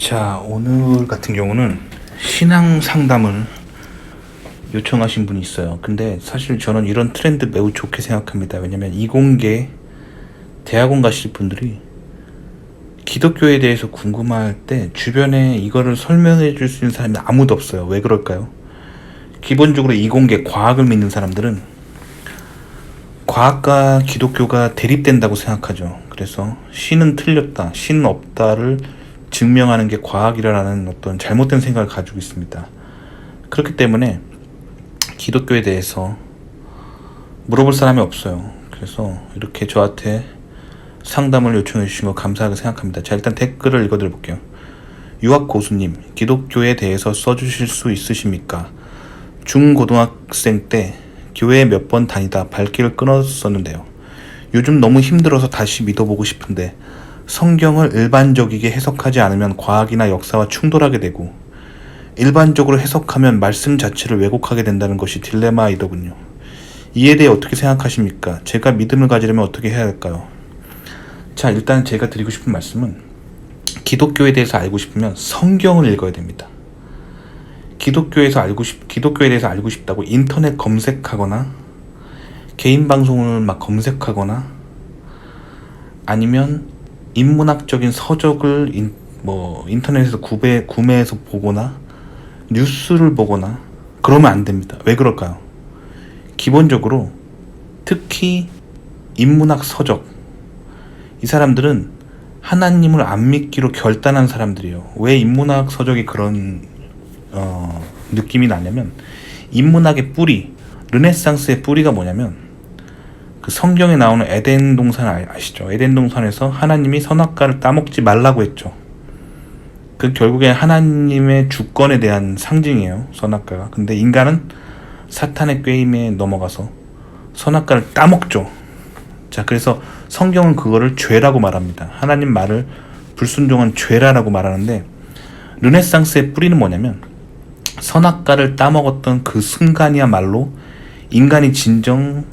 자, 오늘 같은 경우는 신앙 상담을 요청하신 분이 있어요. 근데 사실 저는 이런 트렌드 매우 좋게 생각합니다. 왜냐면 이공계 대학원 가실 분들이 기독교에 대해서 궁금할 때 주변에 이거를 설명해 줄 수 있는 사람이 아무도 없어요. 왜 그럴까요? 기본적으로 이공계 과학을 믿는 사람들은 과학과 기독교가 대립된다고 생각하죠. 그래서 신은 틀렸다, 신은 없다를 증명하는 게 과학이라는 어떤 잘못된 생각을 가지고 있습니다. 그렇기 때문에 기독교에 대해서 물어볼 사람이 없어요. 그래서 이렇게 저한테 상담을 요청해 주신 거 감사하게 생각합니다. 자, 일단 댓글을 읽어드려 볼게요. 유학고수님, 기독교에 대해서 써주실 수 있으십니까? 중고등학생 때 교회 몇 번 다니다 발길을 끊었었는데요. 요즘 너무 힘들어서 다시 믿어보고 싶은데 성경을 일반적이게 해석하지 않으면 과학이나 역사와 충돌하게 되고 일반적으로 해석하면 말씀 자체를 왜곡하게 된다는 것이 딜레마이더군요. 이에 대해 어떻게 생각하십니까? 제가 믿음을 가지려면 어떻게 해야 할까요? 자, 일단 제가 드리고 싶은 말씀은 기독교에 대해서 알고 싶으면 성경을 읽어야 됩니다. 기독교에 대해서 알고 싶다고 인터넷 검색하거나 개인 방송을 막 검색하거나 아니면 인문학적인 서적을 인터넷에서 구매해서 보거나 뉴스를 보거나 그러면 안 됩니다. 왜 그럴까요? 기본적으로 특히 인문학 서적, 이 사람들은 하나님을 안 믿기로 결단한 사람들이에요. 왜 인문학 서적이 그런 느낌이 나냐면, 인문학의 뿌리, 르네상스의 뿌리가 뭐냐면 그 성경에 나오는 에덴 동산 아시죠? 에덴 동산에서 하나님이 선악과를 따먹지 말라고 했죠. 그 결국에 하나님의 주권에 대한 상징이에요, 선악과가. 근데 인간은 사탄의 꾀임에 넘어가서 선악과를 따먹죠. 자, 그래서 성경은 그거를 죄라고 말합니다. 하나님 말을 불순종한 죄라고 말하는데, 르네상스의 뿌리는 뭐냐면 선악과를 따먹었던 그 순간이야말로 인간이 진정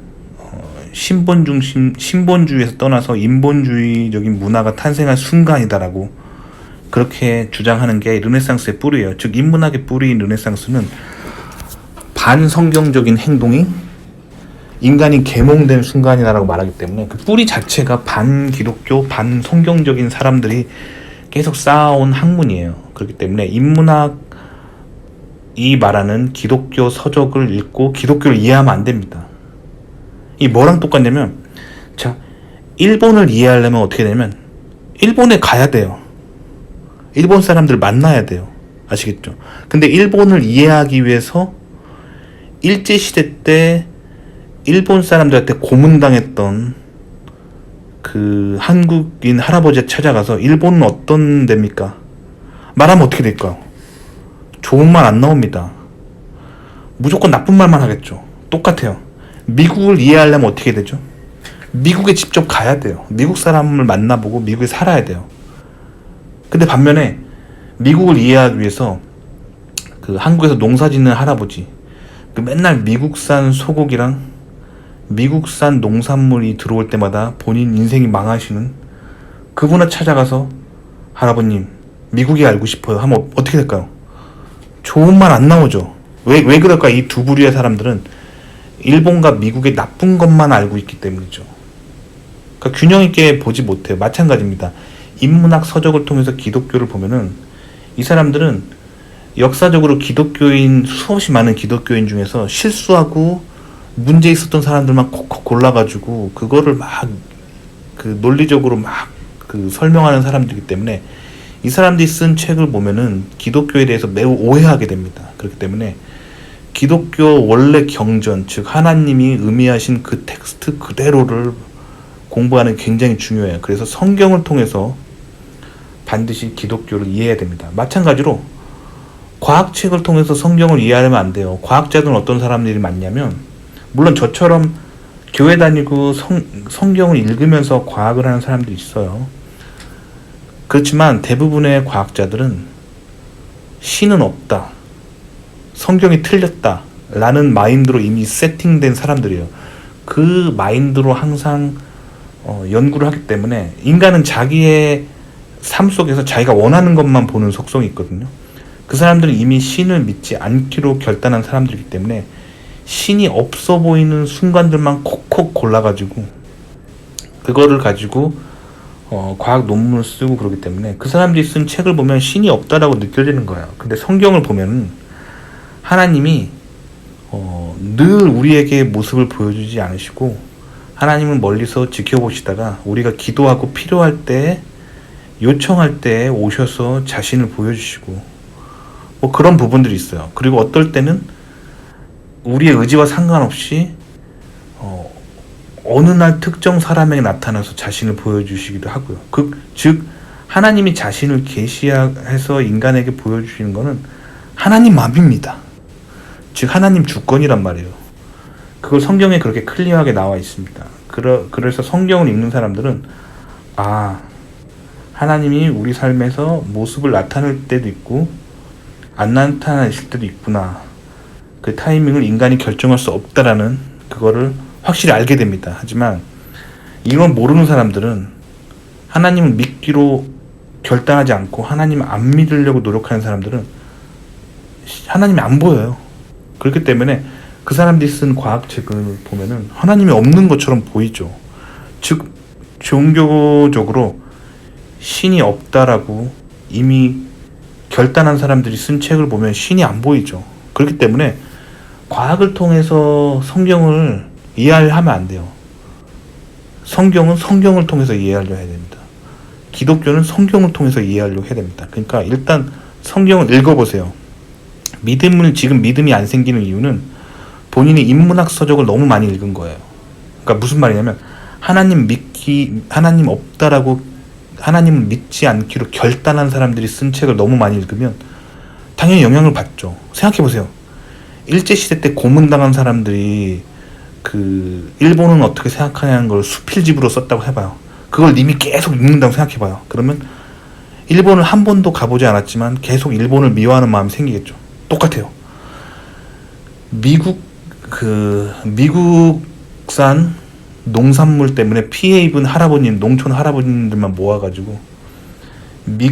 신본주의에서 떠나서 인본주의적인 문화가 탄생한 순간이다라고 그렇게 주장하는 게 르네상스의 뿌리예요. 즉 인문학의 뿌리인 르네상스는 반성경적인 행동이 인간이 계몽된 순간이다라고 말하기 때문에 그 뿌리 자체가 반기독교, 반성경적인 사람들이 계속 쌓아온 학문이에요. 그렇기 때문에 인문학이 말하는 기독교 서적을 읽고 기독교를 이해하면 안 됩니다. 이 뭐랑 똑같냐면, 자, 일본을 이해하려면 어떻게 되냐면 일본에 가야 돼요. 일본 사람들 만나야 돼요. 아시겠죠? 근데 일본을 이해하기 위해서 일제시대 때 일본 사람들한테 고문당했던 그 한국인 할아버지에 찾아가서 일본은 어떤 데입니까? 말하면 어떻게 될까요? 좋은 말 안 나옵니다. 무조건 나쁜 말만 하겠죠. 똑같아요. 미국을 이해하려면 어떻게 되죠? 미국에 직접 가야 돼요. 미국 사람을 만나보고 미국에 살아야 돼요. 근데 반면에 미국을 이해하기 위해서 그 한국에서 농사 짓는 할아버지, 그 맨날 미국산 소고기랑 미국산 농산물이 들어올 때마다 본인 인생이 망하시는 그분을 찾아가서 할아버님, 미국이 알고 싶어요 하면 어떻게 될까요? 좋은 말 안 나오죠. 왜 그럴까? 이 두 부류의 사람들은 일본과 미국의 나쁜 것만 알고 있기 때문이죠. 그러니까 균형 있게 보지 못해요. 마찬가지입니다. 인문학 서적을 통해서 기독교를 보면은 이 사람들은 역사적으로 수없이 많은 기독교인 중에서 실수하고 문제 있었던 사람들만 콕콕 골라가지고 그거를 막 그 논리적으로 막 그 설명하는 사람들이기 때문에 이 사람들이 쓴 책을 보면은 기독교에 대해서 매우 오해하게 됩니다. 그렇기 때문에 기독교 원래 경전, 즉 하나님이 의미하신 그 텍스트 그대로를 공부하는 게 굉장히 중요해요. 그래서 성경을 통해서 반드시 기독교를 이해해야 됩니다. 마찬가지로 과학책을 통해서 성경을 이해하려면 안 돼요. 과학자들은 어떤 사람들이 많냐면, 물론 저처럼 교회 다니고 성경을 읽으면서 과학을 하는 사람들이 있어요. 그렇지만 대부분의 과학자들은 신은 없다, 성경이 틀렸다 라는 마인드로 이미 세팅된 사람들이에요. 그 마인드로 항상 연구를 하기 때문에 인간은 자기의 삶 속에서 자기가 원하는 것만 보는 속성이 있거든요. 그 사람들은 이미 신을 믿지 않기로 결단한 사람들이기 때문에 신이 없어 보이는 순간들만 콕콕 골라가지고 그거를 가지고 과학 논문을 쓰고 그러기 때문에 그 사람들이 쓴 책을 보면 신이 없다라고 느껴지는 거예요. 근데 성경을 보면 하나님이 늘 우리에게 모습을 보여주지 않으시고 하나님은 멀리서 지켜보시다가 우리가 기도하고 필요할 때 요청할 때 오셔서 자신을 보여주시고 뭐 그런 부분들이 있어요. 그리고 어떨 때는 우리의 의지와 상관없이 어느 날 특정 사람에게 나타나서 자신을 보여주시기도 하고요. 즉 하나님이 자신을 계시해서 인간에게 보여주시는 것은 하나님 마음입니다. 즉 하나님 주권이란 말이에요. 그걸 성경에 그렇게 클리어하게 나와 있습니다. 그래서 성경을 읽는 사람들은 하나님이 우리 삶에서 모습을 나타낼 때도 있고 안 나타내실 때도 있구나. 그 타이밍을 인간이 결정할 수 없다라는 그거를 확실히 알게 됩니다. 하지만 이걸 모르는 사람들은 하나님을 믿기로 결단하지 않고 하나님을 안 믿으려고 노력하는 사람들은 하나님이 안 보여요. 그렇기 때문에 그 사람들이 쓴 과학책을 보면은 하나님이 없는 것처럼 보이죠. 즉 종교적으로 신이 없다라고 이미 결단한 사람들이 쓴 책을 보면 신이 안 보이죠. 그렇기 때문에 과학을 통해서 성경을 이해하면 안 돼요. 성경은 성경을 통해서 이해하려 해야 됩니다. 기독교는 성경을 통해서 이해하려고 해야 됩니다. 그러니까 일단 성경을 읽어보세요. 지금 믿음이 안 생기는 이유는 본인이 인문학 서적을 너무 많이 읽은 거예요. 그러니까 무슨 말이냐면 하나님 없다라고 하나님을 믿지 않기로 결단한 사람들이 쓴 책을 너무 많이 읽으면 당연히 영향을 받죠. 생각해보세요. 일제시대 때 고문당한 사람들이 일본은 어떻게 생각하냐는 걸 수필집으로 썼다고 해봐요. 그걸 님이 계속 읽는다고 생각해봐요. 그러면 일본을 한 번도 가보지 않았지만 계속 일본을 미워하는 마음이 생기겠죠. 똑같아요. 미국산 농산물 때문에 피해 입은 농촌 할아버님들만 모아가지고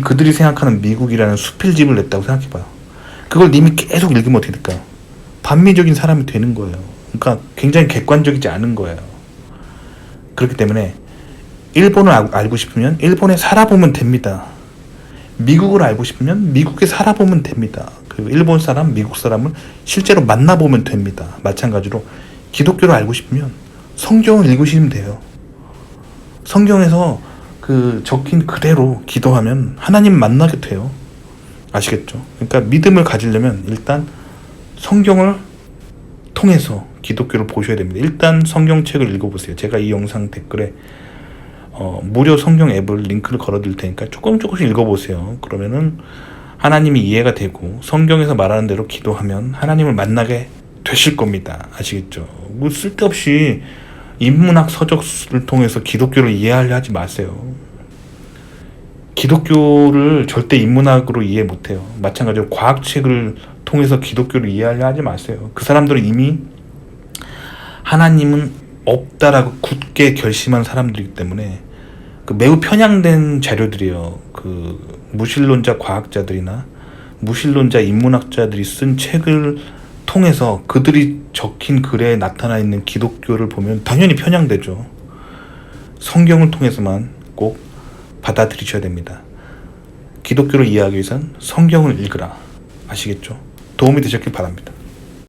그들이 생각하는 미국이라는 수필집을 냈다고 생각해봐요. 그걸 님이 계속 읽으면 어떻게 될까요? 반미적인 사람이 되는 거예요. 그러니까 굉장히 객관적이지 않은 거예요. 그렇기 때문에 일본을 알고 싶으면 일본에 살아보면 됩니다. 미국을 알고 싶으면 미국에 살아보면 됩니다. 그리고 일본 사람, 미국 사람을 실제로 만나보면 됩니다. 마찬가지로 기독교를 알고 싶으면 성경을 읽으시면 돼요. 성경에서 적힌 그대로 기도하면 하나님 만나게 돼요. 아시겠죠? 그러니까 믿음을 가지려면 일단 성경을 통해서 기독교를 보셔야 됩니다. 일단 성경책을 읽어보세요. 제가 이 영상 댓글에 무료 성경 앱을 링크를 걸어드릴 테니까 조금씩 읽어보세요. 그러면은 하나님이 이해가 되고 성경에서 말하는 대로 기도하면 하나님을 만나게 되실 겁니다. 아시겠죠? 뭐 쓸데없이 인문학 서적을 통해서 기독교를 이해하려 하지 마세요. 기독교를 절대 인문학으로 이해 못해요. 마찬가지로 과학책을 통해서 기독교를 이해하려 하지 마세요. 그 사람들은 이미 하나님은 없다라고 굳게 결심한 사람들이기 때문에 매우 편향된 자료들이에요. 무신론자 과학자들이나 무신론자 인문학자들이 쓴 책을 통해서 그들이 적힌 글에 나타나 있는 기독교를 보면 당연히 편향되죠. 성경을 통해서만 꼭 받아들이셔야 됩니다. 기독교를 이해하기 위해선 성경을 읽으라. 아시겠죠? 도움이 되셨길 바랍니다.